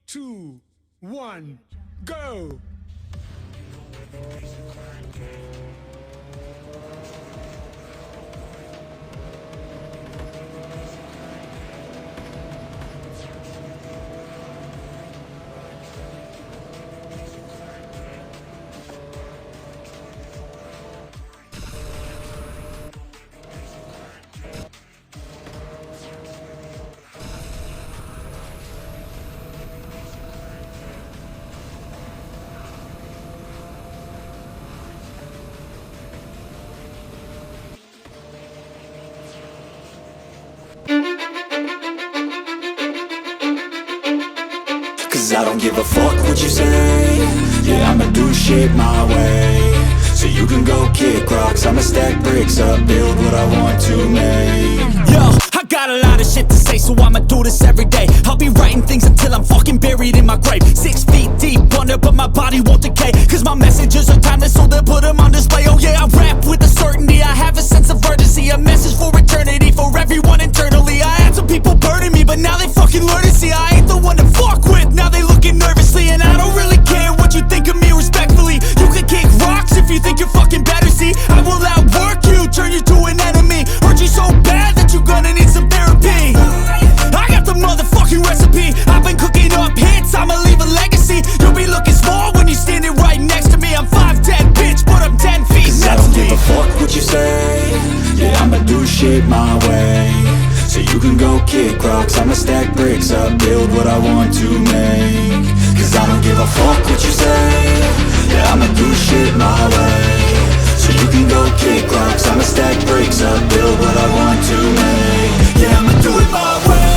2, 1, go! Cause I don't give a fuck what you say. Yeah, I'ma do shit my way. So you can go kick rocks, I'ma stack bricks up, build what I want to make. Yo, I got a lot of shit to say, so I'ma do this every day. I'll be writing things until I'm fucking buried in my grave. 6 feet deep under, but my body won't decay. Cause my messages are timeless, so they'll put them on display. Oh yeah, I rap with a certainty, I have a sense of urgency. A message for eternity, for everyone internally. I had some people burning me, but now they fucking learn to see I ain't the one to fuck with, now they looking nervously. And I don't really care what you think of me, respectfully. You can kick rocks if you think you're fucking better, see. I will outwork you, turn you to an enemy. Hurt you so bad that you're gonna need some therapy. I got the motherfucking recipe, I've been cooking up hits, I'ma leave a legacy. You'll be looking small when you're standing right next to me. I'm 5'10", bitch, but I'm 10 feet. Cause I don't give a fuck what you say. Yeah, I'ma do shit my way. So you can go kick rocks, I'ma stack bricks up, build what I want to make. Cause I don't give a fuck what you say. Yeah, I'ma do shit my way. So you can go kick rocks, I'ma stack bricks up, build what I want to make. Yeah, I'ma do it my way.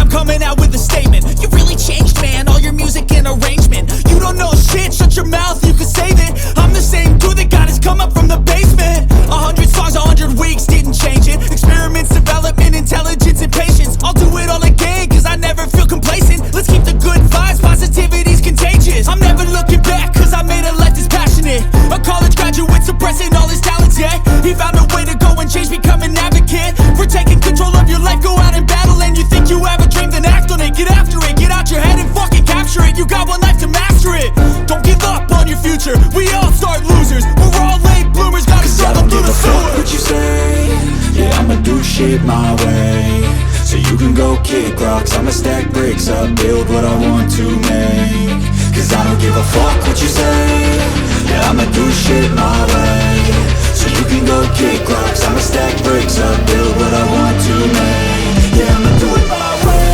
Coming out with a statement. You really changed, man, all your music and arrangement. You don't know shit, shut your mouth, you can save it. I'm the same dude that got his come up from the basement. 100 songs, 100 weeks, didn't change it. Experiments, development, intelligence, and patience. I'll do it all again, cause I never feel complacent. Let's keep the good vibes, positivity's contagious. I'm never looking back, cause I made a life that's passionate. A college graduate suppressing all his talents, yeah. He found a way to go and change, become an advocate. For taking control of your life, go out and battle. And you think you have a dream, then act on it. Get after it, get out your head and fucking capture it. You got one life to master it. Don't give up on your future, we all start losers. We're all late bloomers, gotta struggle through the sewer. What you say? Yeah, I'ma do shit my way. So you can go kick rocks, I'ma stack bricks up, build what I want to make. Cause I don't give a fuck what you say. Yeah, I'ma do shit my way. So you can go kick rocks, I'ma stack bricks up, build what I want to make. Yeah, I'ma do it my way.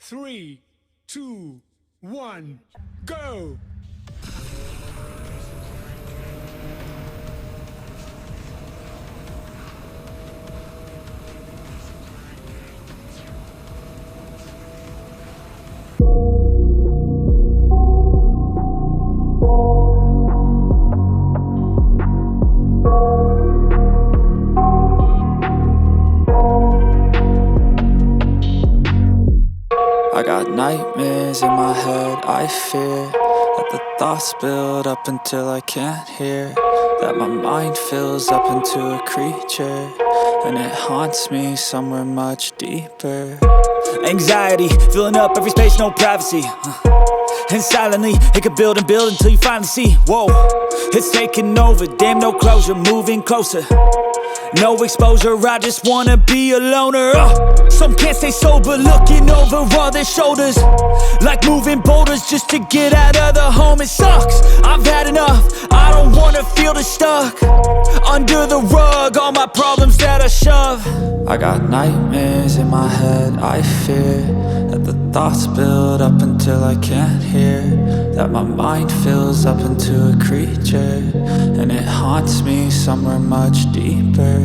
Three, two, one, go! I got nightmares in my head, I fear that the thoughts build up until I can't hear, that my mind fills up into a creature, and it haunts me somewhere much deeper. Anxiety, filling up every space, no privacy. And silently, it could build and build until you finally see. Whoa, it's taking over, damn no closure, moving closer. No exposure, I just wanna be a loner. Some can't stay sober, looking over all their shoulders, like moving boulders just to get out of the home. It sucks, I've had enough, I don't wanna feel the stuck under the rug, all my problems that I shove. I got nightmares in my head, I fear that the thoughts build up until I can't hear, that my mind fills up into a creature, and it haunts me somewhere much deeper.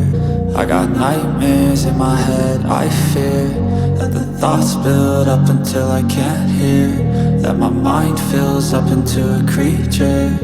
I got nightmares in my head, I fear that the thoughts build up until I can't hear, that my mind fills up into a creature,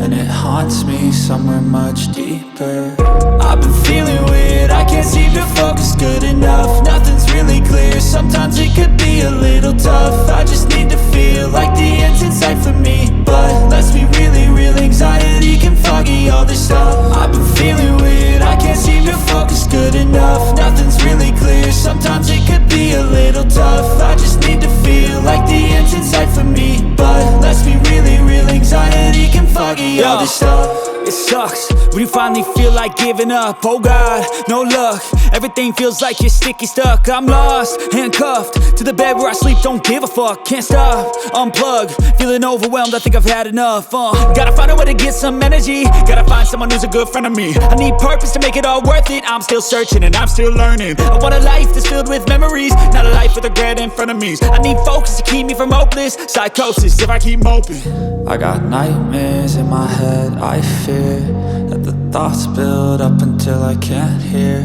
and it haunts me somewhere much deeper. I've been feeling weird, I can't seem to focus good enough. Nothing's really clear, sometimes it could be a little tough. I just need to feel like the end's in sight for me, but let's be really real, anxiety can foggy all this stuff. I've been feeling weird, I can't seem to focus good enough. Nothing's really clear, sometimes it could be a little tough. I just need to feel like the end's in sight for me, but let's be really real, anxiety can foggy all this stuff. It sucks when you finally feel like giving up. Oh God, no luck, everything feels like you're sticky stuck. I'm lost, handcuffed to the bed where I sleep, don't give a fuck. Can't stop, unplug, feeling overwhelmed, I think I've had enough. Gotta find a way to get some energy, gotta find someone who's a good friend of me. I need purpose to make it all worth it, I'm still searching and I'm still learning. I want a life that's filled with memories, not a life with regret in front of me. I need focus to keep me from hopeless psychosis if I keep moping. I got nightmares in my head, I fear that the thoughts build up until I can't hear,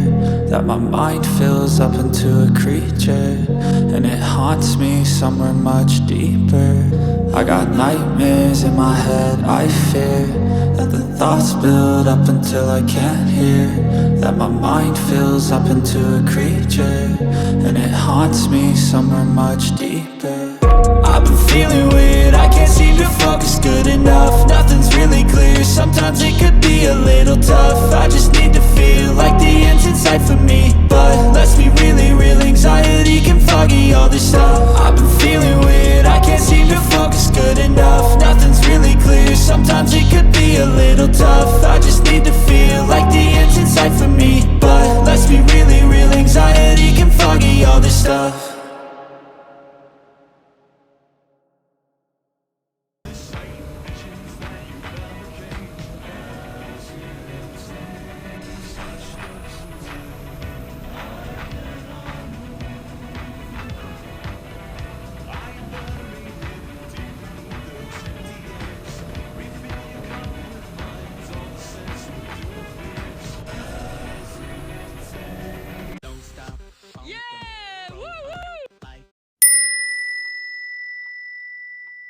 that my mind fills up into a creature, and it haunts me somewhere much deeper. I got nightmares in my head, I fear that the thoughts build up until I can't hear, that my mind fills up into a creature, and it haunts me somewhere much deeper. I've been feeling weird, I can't seem to focus good enough. Nothing's really clear, sometimes it could be a little tough. I just need to feel like the end's in sight for me, but let's be really real, anxiety can foggy all this stuff.